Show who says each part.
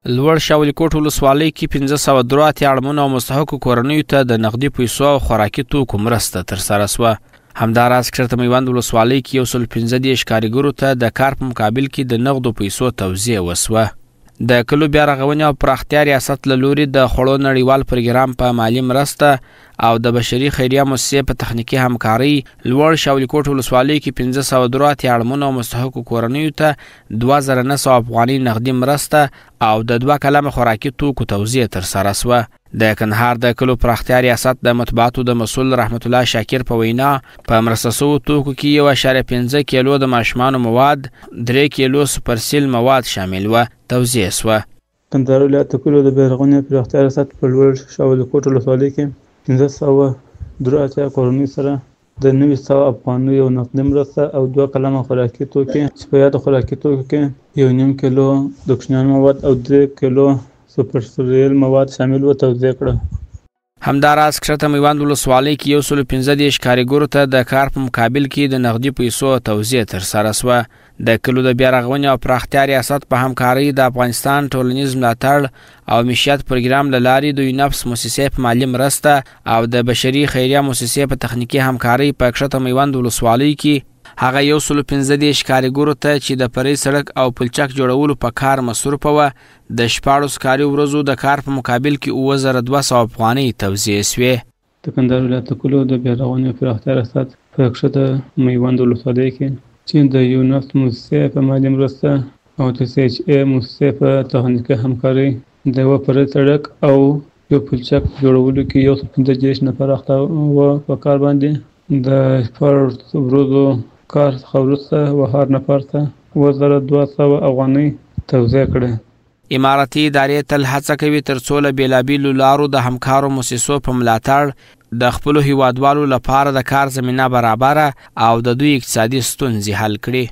Speaker 1: لوړ شاولي کوټ ولسوالۍ کې 1583 اړمنو او مستحقو کورنیو ته د نقدي پیسو او خوراکي توکو مرسته ترسره شوه. همداراز کشرته میوند ولسوالۍ کې 115 کارګرو ته د کار په مقابل کې د نقدو پیسو توزیع وسوه. د کلو بیا رغونې او پراختیا ریاست له لوري د خوړو نړیوال پروګرام په مالی مرسته او د بشري خیریه مؤسسې په تخنیکي همکاري لوړ شاولي کوټ ولسوالۍ کې 1583 اړمنو او مستحقو کورنیو ته 2900 افغاني نقدي مرسته او د 2 کلمه خوراکي توکو توزیع ترسره شوه. د کندهار د کلو پراختیا ریاست د مطبوعاتو د مسؤل رحمت الله شاکر په وینا په مرسته شوو توکو کې 1.5 کیلو د ماشومانو مواد، 3 کیلو سپرسیل مواد شامل و توزیع شوه.
Speaker 2: کندهار ولایت کلو د بیرغونې پراختیا ریاست په لوړ شاولي کوټ ولسوالۍ کې 1583 کورنیو سره د 900 افغانیو یو نقدي مرسته او 2 کلمه خوراکي توکي چې په یاد خوراکي توکو کې 1.5 کیلو د کوچنیانو مواد او 3 کیلو سپرسیل مواد شامل و توزیع کړه.
Speaker 1: همداراز کشرته میوند ولسوالۍ کې 115 کارګرو ته د کار په مقابل کې د نقدي پیسو توزیع ترسره شوه. د کلو د بیا رغونې او پراختیا ریاست په همکارۍ د افغانستان ټولنیز ملاتړ او معیشت پروګرام له لارې د یونفس مؤسسې په مالي مرسته او د بشري خیریه مؤسسې په تخنیکي همکارۍ په کشرته میوند ولسوالۍ کې هغه 115 کارګرو ته چې د پرې سړک او پلچک جوړولو په کار مصروف و د 14 کاري ورځو د کار په مقابل کې 2200 افغانۍ توزیع شوې.
Speaker 2: د کندهار ولایت کلو د بیا رغونې پراختیا ریاست په کشرته میوند ولسوالۍ کې چې د یونفس مؤسسې په مالي مرسته او د CHA مؤسسې په تخنیکي همکارۍ د یو پرې سړک او یو پلچک جوړولو کې 115 نفر اخته و په کار باندې د 14 ورځو کار څخه وروسته هر نفر ته 2200 افغانۍ توزیع کړه.
Speaker 1: اماراتي ادارې تل هڅه کوي ترڅو له بیلابیلو لارو د همکارو مؤسسو په ملاتړ د خپلو هیوادوالو لپاره د کار زمینه برابره او د دوی اقتصادي ستونزې حل کړي.